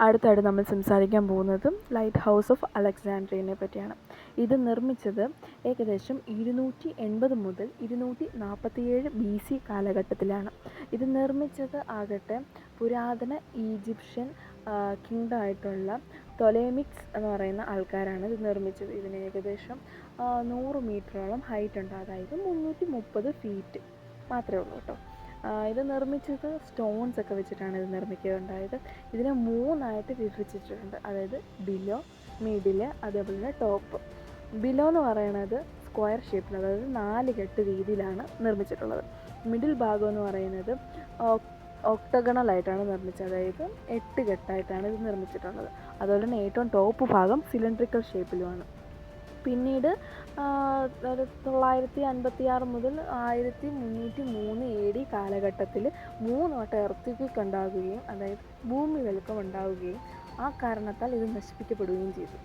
അടുത്തായിട്ട് നമ്മൾ സംസാരിക്കാൻ പോകുന്നത് ലൈറ്റ് ഹൗസ് ഓഫ് അലക്സാൻഡ്രിയനെ പറ്റിയാണ്. ഇത് നിർമ്മിച്ചത് ഏകദേശം 280 മുതൽ 247 BC കാലഘട്ടത്തിലാണ്. ഇത് നിർമ്മിച്ചത് ആകട്ടെ പുരാതന ഈജിപ്ഷ്യൻ കിങ്ഡം ആയിട്ടുള്ള ടൊലേമിക്സ് എന്ന് പറയുന്ന ആൾക്കാരാണ് ഇത് നിർമ്മിച്ചത്. ഇതിന് ഏകദേശം 100 മീറ്ററോളം ഹൈറ്റ് ഉണ്ട്, അതായത് 330 ഫീറ്റ് മാത്രമേ ഉള്ളൂ കേട്ടോ. ഇത് നിർമ്മിച്ചത് സ്റ്റോൺസ് ഒക്കെ വെച്ചിട്ടാണ് ഇത് നിർമ്മിക്കുകയുണ്ടായത്. ഇതിനെ 3ആയിട്ട് വിഭജിച്ചിട്ടുണ്ട്, അതായത് ബിലോ, മിഡില്, അതേപോലെ തന്നെ ടോപ്പ്. ബിലോ എന്ന് പറയുന്നത് സ്ക്വയർ ഷേപ്പിൽ, അതായത് 4 കെട്ട് രീതിയിലാണ് നിർമ്മിച്ചിട്ടുള്ളത്. മിഡിൽ ഭാഗം എന്ന് പറയുന്നത് ഒക്ടഗണലായിട്ടാണ് നിർമ്മിച്ചത്, അതായത് 8 കെട്ടായിട്ടാണ് ഇത് നിർമ്മിച്ചിട്ടുള്ളത്. അതുപോലെ തന്നെ ഏറ്റവും ടോപ്പ് ഭാഗം സിലിണ്ട്രിക്കൽ ഷേപ്പിലുമാണ്. പിന്നീട് 956 മുതൽ 1303 AD കാലഘട്ടത്തിൽ 3 വട്ടം എർത്ത് ഉണ്ടാകുകയും, അതായത് ഭൂമി വെലുക്കം ഉണ്ടാവുകയും ആ കാരണത്താൽ ഇത് നശിപ്പിക്കപ്പെടുകയും ചെയ്തു.